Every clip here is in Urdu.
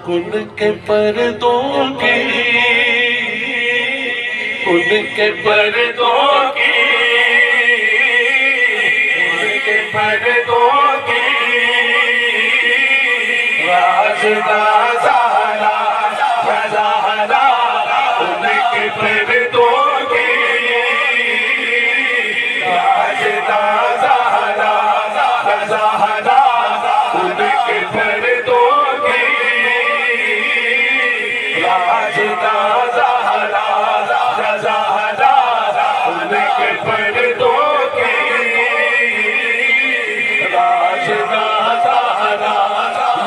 ان کے پردوں کی، ان کے پردوں کی، ان کے پردوں کی رازدہ زہرا یا زہرا، ان کے پردوں کی رازدہ زہرا یا زہرا، ان کے پردوں کی رازدہ زہرا یا زہرا، ان کے پردوں کی رازدہ زہرا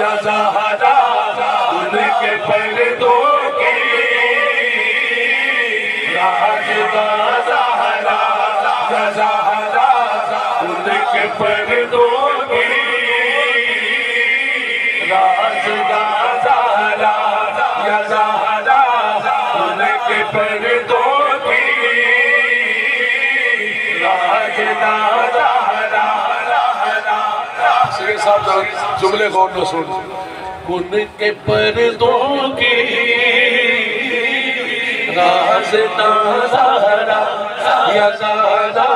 یا زہرا، ان کے پردوں کی رازدہ زہرا یا زہرا، ان کے پردوں کی رازدہ زہرا یا زہرا، ان کے پردوں کی رازدہ زہرا۔ سنگے صاحب جملے غور نہ سن، ان کے پردوں کی رازدہ زہرا یا زہرا،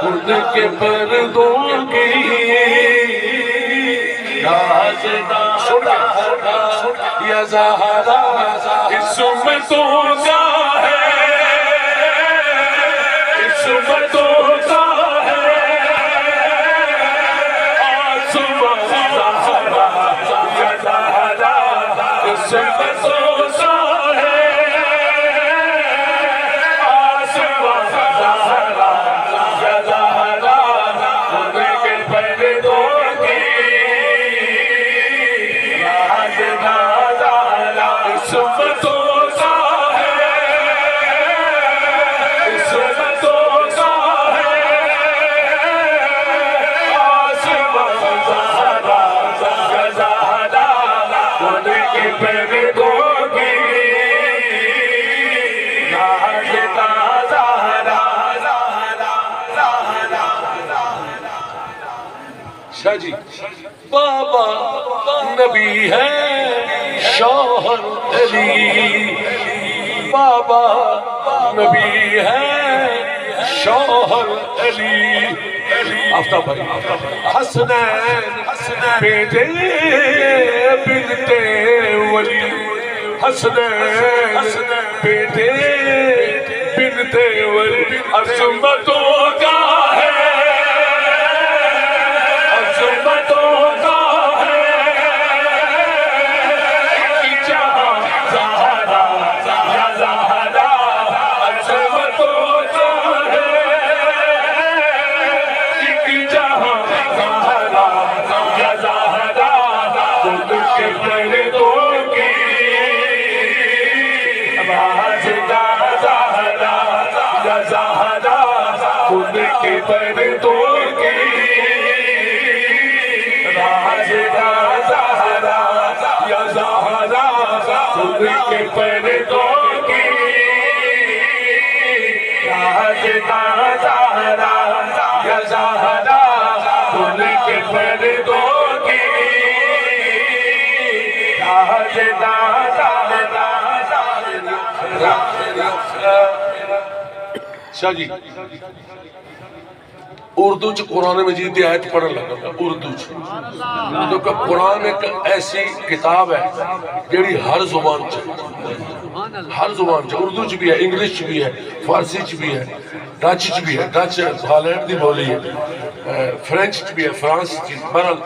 ان کے پردوں کی رازدہ زہرا یا زہرا، عصمتوں کا ہے، عصمتوں کا ہے آسمان زہرا یا زہرا، عصمتوں کا ہے آسمان زہرا یا زہرا، ان کے پردوں کی رازدہ زہرا، عصمتوں کا ہے، عصمتوں کا ہے آسمان زہرا یا زہرا، ان کے پردوں کی رازدہ زہرا۔ شاہ جی، بابا نبی ہے شوہر علی، بابا نبی ہے شوہر علی، آفتاب بھائی، حسنین بیٹے بنت ولی، حسنین بیٹے بنت ولی، عظمتوں کا ہے، عظمتوں کا ہے ایک جہاں زہرا یا زہرا، عظمتوں کا ہے ایک جہاں زہرا یا زہرا، ان کے پردوں کی رازدہ زہرا یا زہرا، ان کے پردوں کی رازدہ زہرا یا زہرا، ان کے پردوں کی رازدہ زہرا یا زہرا، ان کے پردوں کی رازدہ زہرا۔ شاہ جی، اردو چ قرآن مجید دی آیت پڑھن لگا، اردو چ، کیونکہ قرآن ایک ایسی کتاب ہے جیڑی ہر زبان چ، ہر زبان چ، اردو چ بھی ہے، انگلش چ بھی ہے، فارسی چ بھی ہے، ڈچ چ بھی ہے، ڈچ ہالینڈ دی بولی ہے، فرینچ چ بھی ہے، فرانس چ، بہرحال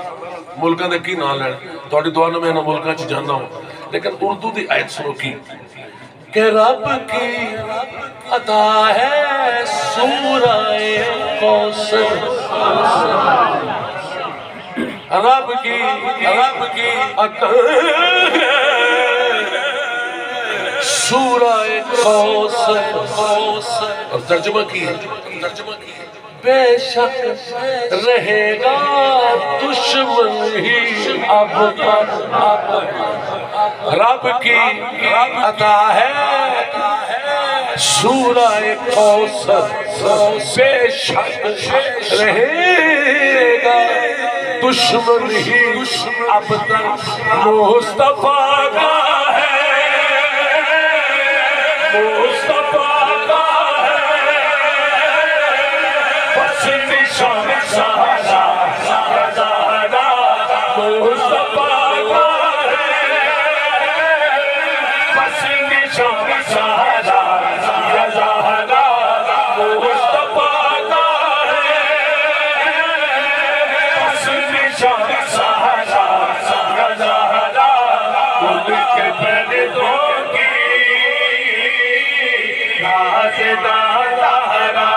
ملکاں دے کی نام لین، تہاڈی دعا نال میں انہاں ملکاں چ جاننا ہوں، لیکن اردو دی آیت سنو کی کہ رب کی عطا ہے سورہ کوثر، رب کی عطا ہے سورہ کوثر، اور ترجمہ کی ہے، بے شک رہے گا دشمن ہی اب پر، رب کی عطا ہے سورہ کوثر، بے شک رہے گا دشمن ہی اب تک مصطفیٰ کا ہے، مصطفیٰ کا ہے، بس نشان سہارا زہرا مصطفیٰ کا ہے، بس نشان سہارا زہرا مصطفیٰ کا ہے، بس نشان سہارا زہرا خود کے پردوں کی زہرا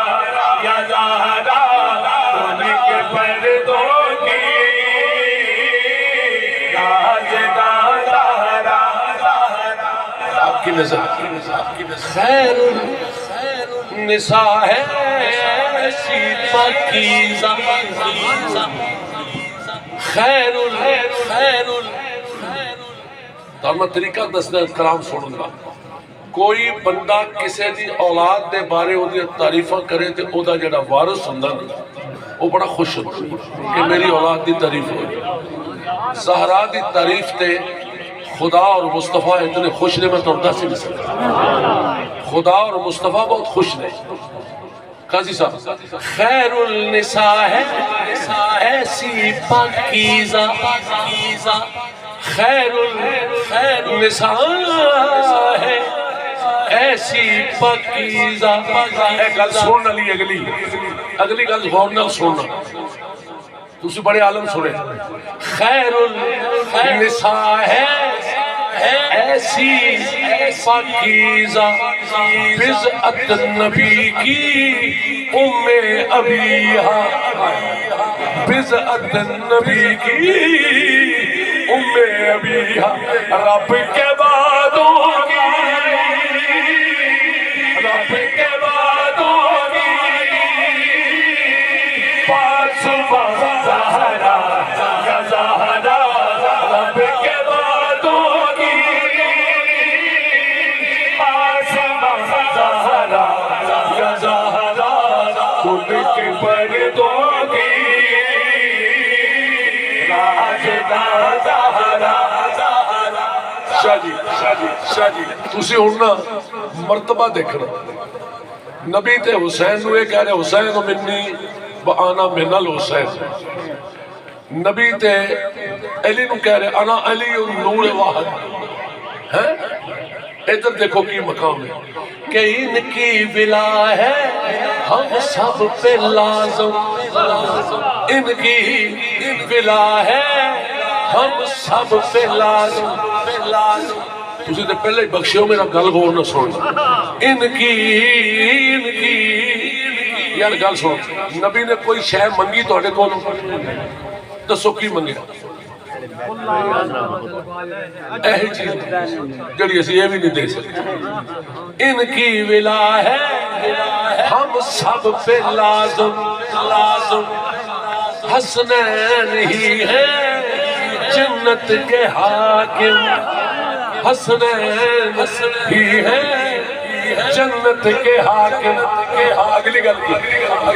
یا زہرا خود کے پردوں کی زہرا آپ کی نظر خیر النساء ہے ایسی پاکیزہ خیر تو میں طریقہ دسنا کلام سنوں گا کوئی بندہ کسی دی اولاد دے بارے او دی تعریفاں کرے تے او دا جڑا وارث ہوندا نا وہ بڑا خوش ہوتا کہ میری اولاد دی تعریف ہوئی زہرا دی تعریف تے خدا اور مصطفیٰ اتنے خوش نے میں تو دس ہی نہیں سکتا خدا اور مصطفیٰ بہت خوش نے قاضی صاحب خیر النساء ہے ایسی پاکیزہ خیر النساء ہے ایسی پاکیزہ ایک گل سننا لی اگلی گل غور نال سننا تسی بڑے عالم سنے خیر النساء ہے ایسی پاکیزہ بضعت نبی کی ام ابیہا بضعت نبی کی ام ابیہا رب کے بعد ہوگی رب کے بعد ہوگی پاس زہرا یا زہرا رب کے بعد ہوگی پاس زہرا یا زہرا خود کے پردوں کی شاہ جی تسی ہونا مرتبہ دیکھنا نبی تے حسین نو یہ کہہ رہے حسین منی وانا من الحسین نبی تے علی نو کہہ رہے انا علی نور واحد ہے ادھر دیکھو کی مقام ہے کہ ان کی ولا ہے ہم سب پہ لازم ان کی ولا ہے ہم سب پہ لازم تسی تے پہلے ہی بخشیو میرا گل غور نہ سن ان کی یار گل سن نبی نے کوئی شے منگی تواڈے کول دسو کی منگیا ایہی چیز جڑی اسی یہ بھی نہیں دے سکتے ان کی ولا ہے ہم سب پہ لازم حسنین ہی ہیں جنت کے حاکم حسنین ہی ہیں جنت کے حاکم اگلی گل کی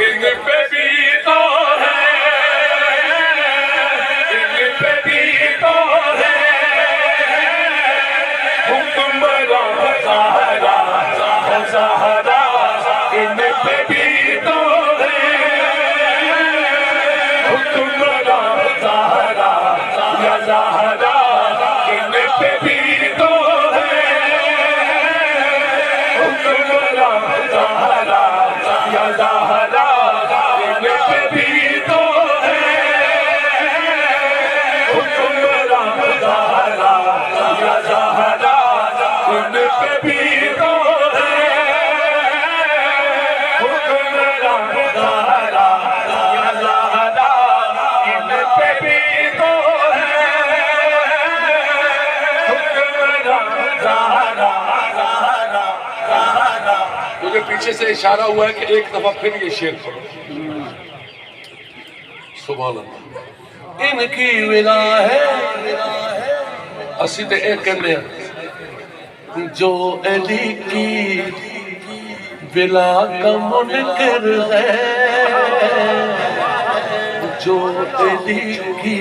ان پہ بھی تو ہے ان پہ بھی تو ہے حکمراں زہرا ان پہ بھی تو ہے حکمراں زہرا یا زہرا ان پہ بھی تو ہے حکمراں زہرا یا زہرا ان پہ بھی تو ہے حکمراں زہرا یا زہرا ان پہ بھی تو ہے حکمراں زہرا یا زہرا ان پہ بھی تو ہے حکمراں زہرا مجھے پیچھے سے اشارہ ہوا ہے کہ ایک دفعہ پھر یہ شعر پڑھو سبحان اللہ ان کی ولا ہے اسی تے ایک کہنے ہیں جو علی کی ولا کا منکر ہے جو علی کی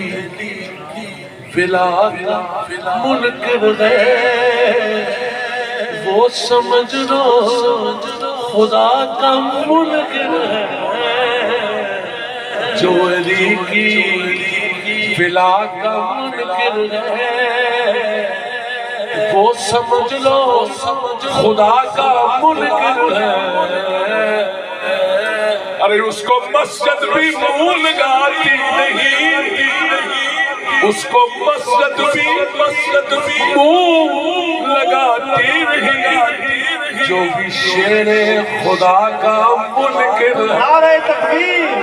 ولا کا منکر ہے وہ سمجھ لو خدا کا منکر ہے جو علی کی ولا کا منکر ہے وہ سمجھ لو خدا کا منکر ہے ارے اس کو مسجد بھی منہ لگاتی نہیں اس کو مسجد بھی منہ لگاتی نہیں جو بھی شیر خدا کا منکر ہے نعرہ تکبیر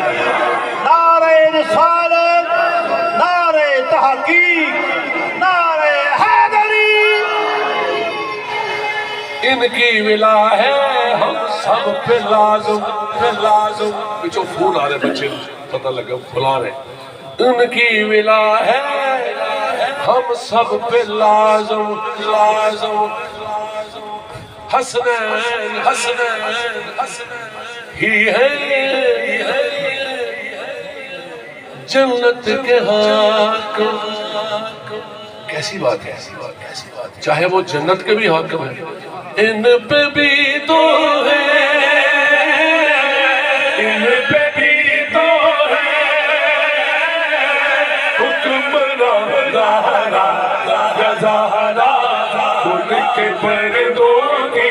نعرہ رسالت نعرہ تحقیق نعرہ حیدری ان کی ولا ہے ہم سب پہ لازم پچھو پھول آ رہے بچے پتہ لگا پھلا رہے ان کی ولا ہے ہم سب پہ لازم حسنین ہی ہے جنت کے حاکم کیسی بات ہے چاہے وہ جنت کے بھی حاکم ہے ان پہ بھی تو ہے ان پہ بھی تو ہے حکمران زہرا ان کے پردوں کی